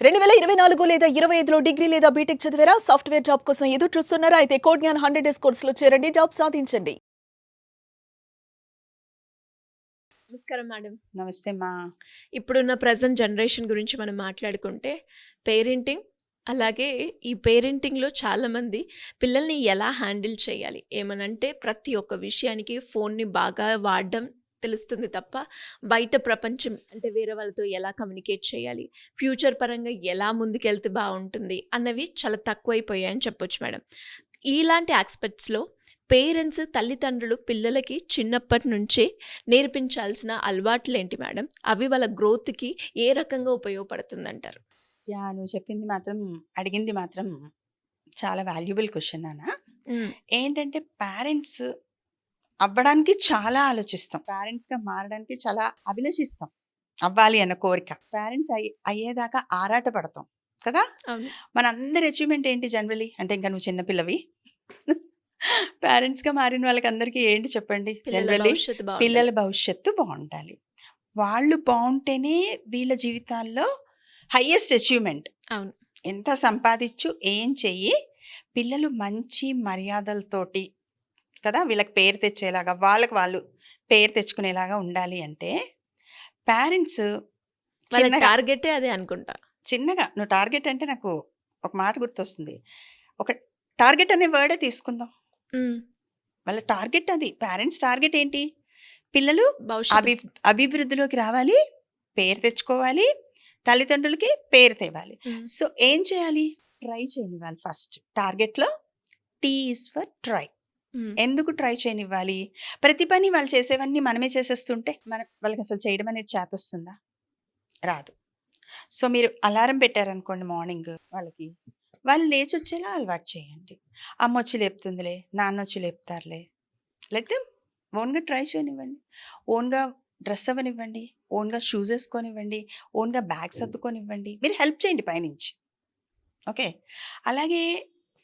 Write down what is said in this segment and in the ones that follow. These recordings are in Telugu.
2024 లేదా 25లో డిగ్రీ లేదా బీటెక్ చదివారా? సాఫ్ట్‌వేర్ జాబ్ కోసం ఎదురు చూస్తున్నారా? అయితే కోడ్‌జ్ఞాన్ 100 డేస్ కోర్సులో చేరండి. జాబ్ సాధించండి. నమస్కారం మేడం. నమస్తే మా. ఇప్పుడున్న ప్రెజెంట్ జనరేషన్ గురించి మనం మాట్లాడుకుంటే పేరెంటింగ్, అలాగే ఈ పేరెంటింగ్‌లో చాలామంది పిల్లల్ని ఎలా హ్యాండిల్ చేయాలి? ఏమనంటే ప్రతి ఒక్క విషయానికి ఫోన్‌ని బాగా వాడడం తెలుస్తుంది తప్ప, బయట ప్రపంచం అంటే వేరే వాళ్ళతో ఎలా కమ్యూనికేట్ చేయాలి? ఫ్యూచర్ పరంగా ఎలా ముందుకెళ్తే బావుంటుంది? అన్నవి చాలా తక్కువైపోయాయని చెప్పొచ్చు మేడం. ఇలాంటి యాస్పెక్ట్స్‌లో పేరెంట్స్, తల్లిదండ్రులు పిల్లలకి చిన్నప్పటి నుంచే నేర్పించాల్సిన అలవాట్లేంటి మేడం? అవి వాళ్ళ గ్రోత్‌కి ఏ రకంగా ఉపయోగపడుతుందంటారు? నువ్వు చెప్పింది మాత్రం, అడిగింది మాత్రం చాలా వాల్యుబుల్ క్వశ్చన్ నాన్న. హ్మ్. ఏంటంటే పేరెంట్స్ అవ్వడానికి చాలా ఆలోచిస్తాం, పేరెంట్స్గా మారడానికి చాలా అభిలషిస్తాం, అవ్వాలి అన్న కోరిక. పేరెంట్స్ అయ్యేదాకా ఆరాట పడతాం కదా. అవును. మనందరి అచీవ్మెంట్ ఏంటి జనరలీ అంటే, ఇంకా నువ్వు చిన్నపిల్లవి. పేరెంట్స్గా మారిన వాళ్ళకి అందరికీ ఏంటి చెప్పండి? పిల్లల జనరలీ భవిష్యత్తు పిల్లల బావుండాలి. భవిష్యత్తు బాగుండాలి. వాళ్ళు బాగుంటేనే వీళ్ళ జీవితాల్లో హయ్యెస్ట్ అచీవ్మెంట్. అవును. ఎంత సంపాదించు ఏం చెయ్యి, పిల్లలు మంచి మర్యాదలతోటి కదా వీళ్ళకి పేరు తెచ్చేలాగా, వాళ్ళకి వాళ్ళు పేరు తెచ్చుకునేలాగా ఉండాలి అంటే పేరెంట్స్ వాళ్ళ చిన్నగా టార్గెటే అదే అనుకుంటా. చిన్నగా నువ్వు టార్గెట్ అంటే నాకు ఒక మాట గుర్తొస్తుంది. ఒక టార్గెట్ అనే వర్డే తీసుకుందాం. హ్మ్. వాళ్ళ టార్గెట్ అది. పేరెంట్స్ టార్గెట్ ఏంటి? పిల్లలు భవిష్యత్తు. అభివృద్ధిలోకి రావాలి, పేరు తెచ్చుకోవాలి, తల్లిదండ్రులకి పేరు తేవాలి. హ్మ్. సో ఏం చేయాలి? ట్రై చేయనివ్వాలి ఫస్ట్. టార్గెట్లో టీ ఈజ్ ఫర్ ట్రై. హ్మ్. ఎందుకు ట్రై చేయనివ్వాలి? ప్రతి పని వాళ్ళు చేసేవన్నీ మనమే చేసేస్తుంటే వాళ్ళకి అసలు చేయడం అనేది చేతొస్తుందా? రాదు. సో మీరు అలారం పెట్టారనుకోండి మార్నింగ్ వాళ్ళకి, వాళ్ళు లేచి వచ్చేలా అలవాటు చేయండి. అమ్మ వచ్చి లేపుతుందిలే, నాన్న వచ్చి లేపుతారులే, లెట్ దెమ్ ఓన్గా ట్రై చేయనివ్వండి. ఓన్గా డ్రెస్ అవ్వనివ్వండి, ఓన్గా షూస్ వేసుకొనివ్వండి, ఓన్గా బ్యాగ్స్ సర్దుకొనివ్వండి. మీరు హెల్ప్ చేయండి పైనుంచి. ఓకే. అలాగే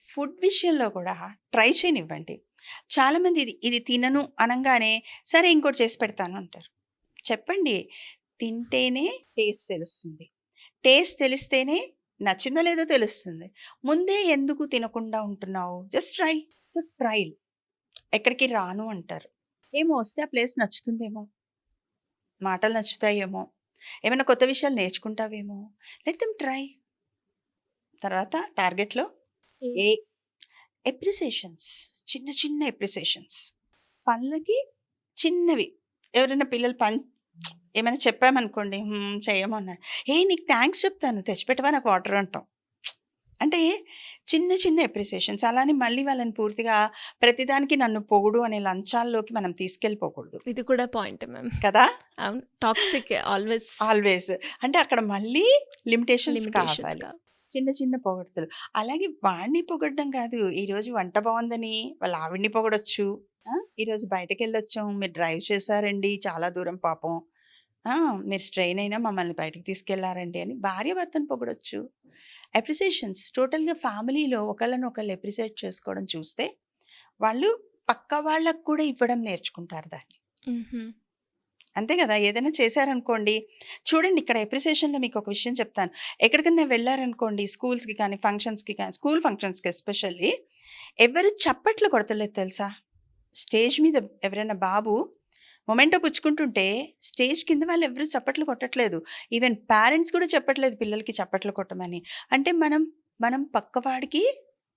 ఫుడ్ విషయంలో కూడా ట్రై చేయనివ్వండి. చాలామంది ఇది ఇది తినను అనంగానే సరే ఇంకోటి చేసి పెడతాను అంటారు. చెప్పండి, తింటేనే టేస్ట్ తెలుస్తుంది, టేస్ట్ తెలిస్తేనే నచ్చిందో లేదో తెలుస్తుంది. ముందే ఎందుకు తినకుండా ఉంటున్నావు? Just try. So trial. ఎక్కడికి రాను అంటారు. ఏమో వస్తే ఆ ప్లేస్ నచ్చుతుందేమో, మాటలు నచ్చుతాయేమో, ఏమైనా కొత్త విషయాలు నేర్చుకుంటావేమో. Let them try. తర్వాత టార్గెట్లో ఏ ఎప్రిసియేషన్స్, చిన్న చిన్న ఎప్రిసియేషన్స్. పనులకి చిన్నవి. ఎవరైనా పిల్లలు ఏమైనా చెప్పామనుకోండి, చెయ్యము అన్నారు, నీకు థ్యాంక్స్ చెప్తాను, తెచ్చిపెట్టవా నాకు వాటర్ అంటాం. అంటే చిన్న చిన్న ఎప్రిసియేషన్స్. అలానే మళ్ళీ వాళ్ళని పూర్తిగా ప్రతిదానికి నన్ను పొగుడు అనే లంచాల్లోకి మనం తీసుకెళ్ళిపోకూడదు ఇది కూడా పాయింటే మ్యామ్. కదా. అవును. టాక్సిక్ ఆల్వేస్ ఆల్వేస్ అంటే అక్కడ మళ్ళీ లిమిటేషన్స్ లిమిటేషన్స్ కావాలి. చిన్న చిన్న పొగడ్తలు. అలాగే వాడిని పొగడ్డం కాదు, ఈరోజు వంట బాగుందని వాళ్ళ ఆవిడ్ని పొగడొచ్చు. ఈరోజు బయటకు వెళ్ళొచ్చాం, మీరు డ్రైవ్ చేశారండి చాలా దూరం పాపం, మీరు స్ట్రెయిన్ అయినా మమ్మల్ని బయటకు తీసుకెళ్లారండి అని భార్య భర్తను పొగడొచ్చు. అప్రిసియేషన్స్ టోటల్గా ఫ్యామిలీలో ఒకళ్ళని ఒకళ్ళు అప్రిసియేట్ చేసుకోవడం చూస్తే వాళ్ళు పక్క వాళ్ళకు కూడా ఇవ్వడం నేర్చుకుంటారు దాన్ని. అంతే కదా. ఏదైనా చేశారనుకోండి, చూడండి ఇక్కడ అప్రిసియేషన్లో మీకు ఒక విషయం చెప్తాను. ఎక్కడికైనా వెళ్ళారనుకోండి, స్కూల్స్కి కానీ ఫంక్షన్స్కి కానీ, స్కూల్ ఫంక్షన్స్కి ఎస్పెషల్లీ ఎవరు చప్పట్లు కొడతలేదు తెలుసా. స్టేజ్ మీద ఎవరైనా బాబు మొమెంటో పుచ్చుకుంటుంటే స్టేజ్ కింద వాళ్ళు ఎవరు చప్పట్లు కొట్టట్లేదు. ఈవెన్ పేరెంట్స్ కూడా చెప్పట్లేదు పిల్లలకి చప్పట్లు కొట్టమని. అంటే మనం పక్కవాడికి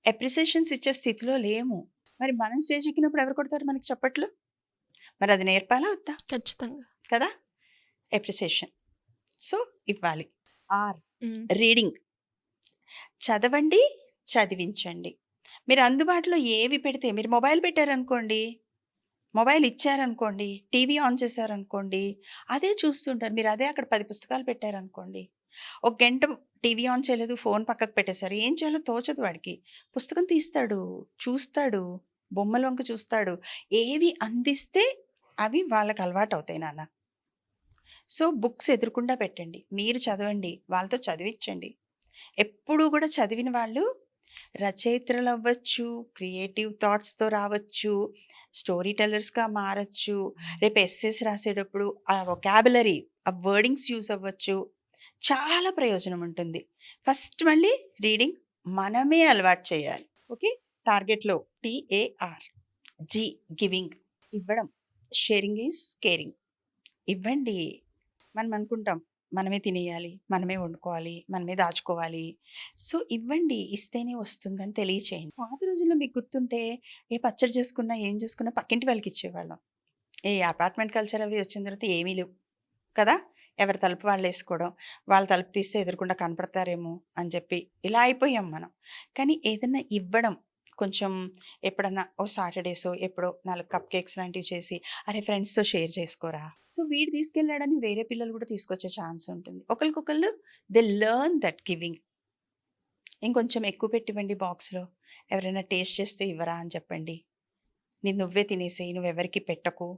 అప్రిసియేషన్స్ ఇచ్చే స్థితిలో లేము. మరి మనం స్టేజ్ ఎక్కినప్పుడు ఎవరు కొడతారు మనకి చప్పట్లు? మరి అది నేర్పాలా వద్దా? ఖచ్చితంగా కదా. అప్రిసియేషన్ సో ఇవ్వాలి. ఆర్ హ్మ్. రీడింగ్. చదవండి, చదివించండి. మీరు అందుబాటులో ఏవి పెడితే, మీరు మొబైల్ పెట్టారనుకోండి, మొబైల్ ఇచ్చారనుకోండి, టీవీ ఆన్ చేశారనుకోండి, అదే చూస్తుంటారు. మీరు అదే అక్కడ 10 పుస్తకాలు పెట్టారనుకోండి, ఒక గంట టీవీ ఆన్ చేయలేదు, ఫోన్ పక్కకు పెట్టేశారు, ఏం చేయాలో తోచదు వాడికి. పుస్తకం తీస్తాడు, చూస్తాడు, బొమ్మల వంక చూస్తాడు. ఏవి అందిస్తే అవి వాళ్ళకి అలవాటు అవుతాయి నాన్న. సో బుక్స్ ఎదురుకుండా పెట్టండి, మీరు చదవండి, వాళ్ళతో చదివించండి. ఎప్పుడూ కూడా చదివిన వాళ్ళు రచయిత్రులు అవ్వచ్చు, క్రియేటివ్ థాట్స్తో రావచ్చు, స్టోరీ టెల్లర్స్గా మారచ్చు. రేపు ఎస్సేస్ రాసేటప్పుడు ఆ వొకాబులరీ, ఆ వర్డింగ్స్ యూస్ అవ్వచ్చు. చాలా ప్రయోజనం ఉంటుంది. ఫస్ట్ మళ్ళీ రీడింగ్ మనమే అలవాటు చేయాలి. ఓకే, టార్గెట్లో TAR, G గివింగ్, ఇవ్వడం. Sharing is caring. ఇవ్వండి. మనం అనుకుంటాం మనమే తినేయాలి, మనమే వండుకోవాలి, మనమే దాచుకోవాలి. సో ఇవ్వండి, ఇస్తేనే వస్తుందని తెలియచేయండి. పాత రోజుల్లో మీకు గుర్తుంటే ఏ పచ్చడి చేసుకున్నా ఏం చేసుకున్నా పక్కింటి వాళ్ళకి ఇచ్చేవాళ్ళం. ఈ అపార్ట్మెంట్ కల్చర్ అవి వచ్చిన తర్వాత ఏమీ లేవు కదా. ఎవరి తలుపు వాళ్ళు వేసుకోవడం, వాళ్ళ తలుపు తీస్తే ఎదురుకుండా కనపడతారేమో అని చెప్పి ఇలా అయిపోయాం మనం. కానీ ఏదైనా ఇవ్వడం, కొంచెం ఎప్పుడన్నా ఓ సాటర్డేసో ఎప్పుడో 4 కప్ కేక్స్ లాంటివి చేసి అరే ఫ్రెండ్స్తో షేర్ చేసుకోరా. సో వీడు తీసుకెళ్ళాడని వేరే పిల్లలు కూడా తీసుకొచ్చే ఛాన్స్ ఉంటుంది. ఒకరికొకళ్ళు దే లెర్న్ దట్ గివింగ్. ఇంకొంచెం ఎక్కువ పెట్టివ్వండి బాక్స్లో, ఎవరైనా టేస్ట్ చేస్తే ఇవ్వరా అని చెప్పండి. నువ్వే తినేసేయి, నువ్వెవరికి పెట్టకు.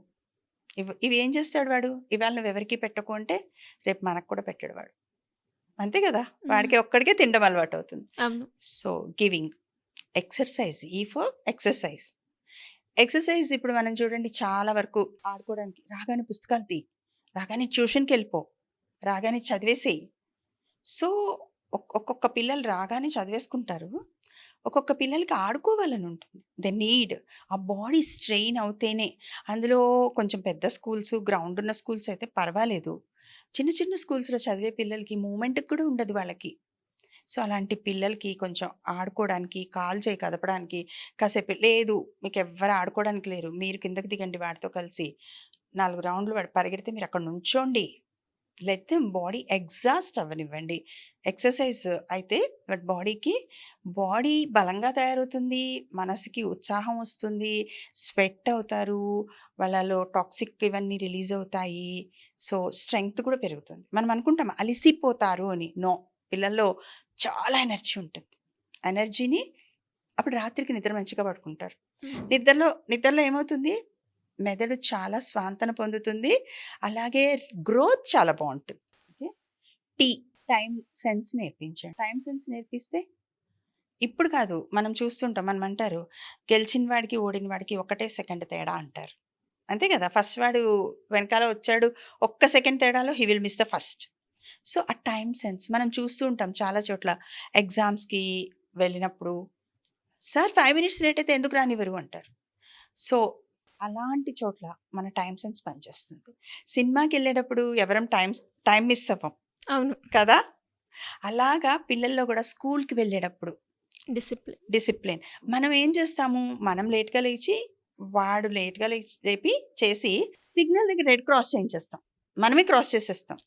ఇవి ఏం చేస్తాడు వాడు, ఇవాళ నువ్వెవరికి పెట్టకు అంటే రేపు మనకు కూడా పెట్టాడు వాడు. అంతే కదా, వాడికి ఒక్కడికే తినడం అలవాటు అవుతుంది. అవును. So giving. ఎక్సర్సైజ్, ఈ ఫర్ ఎక్సర్సైజ్. ఎక్సర్సైజ్ ఇప్పుడు మనం చూడండి చాలా వరకు ఆడుకోవడానికి రాగానే పుస్తకాలు తీ, రాగానే ట్యూషన్కి వెళ్ళిపో, రాగానే చదివేసేయి. సో ఒక్కొక్క పిల్లలు రాగానే చదివేసుకుంటారు, ఒక్కొక్క పిల్లలకి ఆడుకోవాలని ఉంటుంది. ద నీడ్, ఆ బాడీ స్ట్రెయిన్ అవుతేనే. అందులో కొంచెం పెద్ద స్కూల్స్, గ్రౌండ్ ఉన్న స్కూల్స్ అయితే పర్వాలేదు. చిన్న చిన్న స్కూల్స్లో చదివే పిల్లలకి మూమెంట్కి కూడా ఉండదు వాళ్ళకి. సో అలాంటి పిల్లలకి కొంచెం ఆడుకోవడానికి, కాలు చేయి కదపడానికి కాసేపు, లేదు మీకు ఎవ్వరు ఆడుకోవడానికి లేరు, మీరు కిందకి దిగండి వాడితో కలిసి 4 రౌండ్లు వాడు పరిగెడితే మీరు అక్కడ నుంచోండి. లెట్ దెమ్ బాడీ ఎగ్జాస్ట్ అవ్వనివ్వండి. ఎక్సర్సైజ్ అయితే వాడి బాడీ బలంగా తయారవుతుంది, మనసుకి ఉత్సాహం వస్తుంది, స్వెట్ అవుతారు, వాళ్ళలో టాక్సిక్ ఇవన్నీ రిలీజ్ అవుతాయి. సో స్ట్రెంగ్త్ కూడా పెరుగుతుంది. మనం అనుకుంటాం అలిసిపోతారు అని. నో, పిల్లల్లో చాలా ఎనర్జీ ఉంటుంది. ఎనర్జీని అప్పుడు రాత్రికి నిద్ర మంచిగా పడుకుంటారు. నిద్రలో ఏమవుతుంది, మెదడు చాలా స్వాంతన పొందుతుంది, అలాగే గ్రోత్ చాలా బాగుంటుంది. ఓకే, టైం సెన్స్ నేర్పించండి. టైం సెన్స్ నేర్పిస్తే ఇప్పుడు కాదు, మనం చూస్తుంటాం, మనం అంటారు గెలిచిన వాడికి ఓడిన వాడికి 1 సెకండ్ తేడా అంటారు. అంతే కదా, ఫస్ట్ వాడు వెనకాల వచ్చాడు, 1 సెకండ్ తేడాలో he will miss the first. So ఆ టైం సెన్స్ మనం చూస్తూ ఉంటాం చాలా చోట్ల. ఎగ్జామ్స్కి వెళ్ళినప్పుడు సార్ 5 మినిట్స్ లేట్ అయితే ఎందుకు రానివ్వరు అంటారు. సో అలాంటి చోట్ల మన టైం సెన్స్ పనిచేస్తుంది. సినిమాకి వెళ్ళేటప్పుడు ఎవరం టైం మిస్ అవ్వం. అవును కదా, అలాగా పిల్లల్లో కూడా స్కూల్కి వెళ్ళేటప్పుడు డిసిప్లిన్. మనం ఏం చేస్తాము, మనం లేట్గా లేచి వాడు లేట్గా లేపి చేసి సిగ్నల్ దగ్గర రెడ్ క్రాస్ చేయించేస్తాం, మనమే క్రాస్ చేసేస్తాం.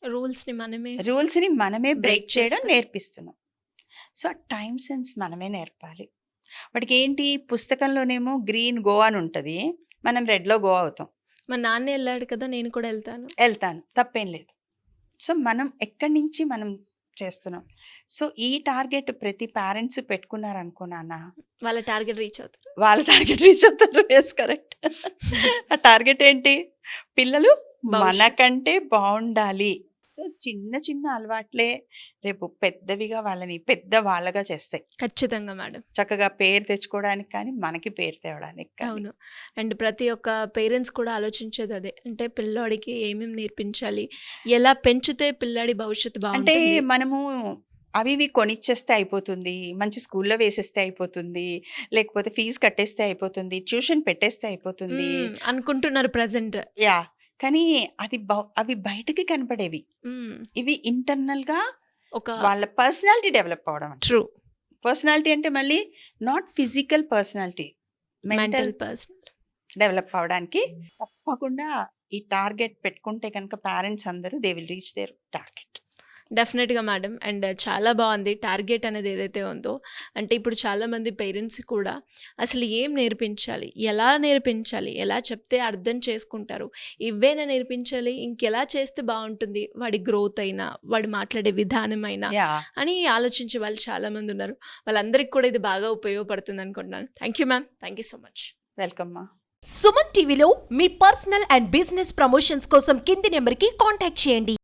రూల్స్ని మనమే బ్రేక్ చేయడం నేర్పిస్తున్నాం. సో ఆ టైం సెన్స్ మనమే నేర్పాలి. వాడికి ఏంటి, పుస్తకంలోనేమో గ్రీన్ గో అని ఉంటుంది, మనం రెడ్లో గో అవుతాం. మా నాన్న వెళ్ళాడు కదా, నేను కూడా వెళ్తాను, తప్పేం లేదు. సో మనం ఎక్కడి నుంచి మనం చేస్తున్నాం. సో ఈ టార్గెట్ ప్రతి పేరెంట్స్ పెట్టుకున్నారనుకో నాన్న, వాళ్ళ టార్గెట్ రీచ్ అవుతారు. Yes correct. ఆ టార్గెట్ ఏంటి, పిల్లలు మనకంటే బాగుండాలి. సో చిన్న చిన్న అలవాట్లే రేపు పెద్దవిగా వాళ్ళని వాళ్ళగా చేస్తాయి. ఖచ్చితంగా మేడం. చక్కగా పేరు తెచ్చుకోవడానికి కానీ మనకి పేరు తేవడానికి. అవును. అండ్ ప్రతి ఒక్క పేరెంట్స్ కూడా ఆలోచించేది అదే, అంటే పిల్లాడికి ఏమేమి నేర్పించాలి, ఎలా పెంచితే పిల్లాడి భవిష్యత్తు అంటే బాగుంటుంది. మనము అవి కొనిచ్చేస్తే అయిపోతుంది, మంచి స్కూల్లో వేసేస్తే అయిపోతుంది, లేకపోతే ఫీజు కట్టేస్తే అయిపోతుంది, ట్యూషన్ పెట్టేస్తే అయిపోతుంది అనుకుంటున్నారు ప్రజెంట్. యా, కానీ అవి బయటకి కనపడేవి. ఇవి ఇంటర్నల్ గా వాళ్ళ పర్సనాలిటీ డెవలప్ అవడం. ట్రూ. పర్సనాలిటీ అంటే మళ్ళీ not physical personality, mental develop అవడానికి తప్పకుండా ఈ టార్గెట్ పెట్టుకుంటే కనుక పేరెంట్స్ అందరూ they will reach there target. డెఫినెట్గా మేడం. అండ్ చాలా బాగుంది టార్గెట్ అనేది ఏదైతే ఉందో. అంటే ఇప్పుడు చాలామంది పేరెంట్స్ కూడా అసలు ఏం నేర్పించాలి, ఎలా చెప్తే అర్థం చేసుకుంటారు, ఇవేనా నేర్పించాలి, ఇంకెలా చేస్తే బాగుంటుంది, వాడి గ్రోత్ అయినా, వాడు మాట్లాడే విధానమైనా అని ఆలోచించే వాళ్ళు చాలామంది ఉన్నారు. వాళ్ళందరికీ కూడా ఇది బాగా ఉపయోగపడుతుంది అనుకుంటున్నాను. Thank you ma'am, thank you so much. Welcome మా. సుమన్ టీవీలో మీ పర్సనల్ అండ్ బిజినెస్ ప్రమోషన్స్ కోసం కింది నెంబర్కి కాంటాక్ట్ చేయండి.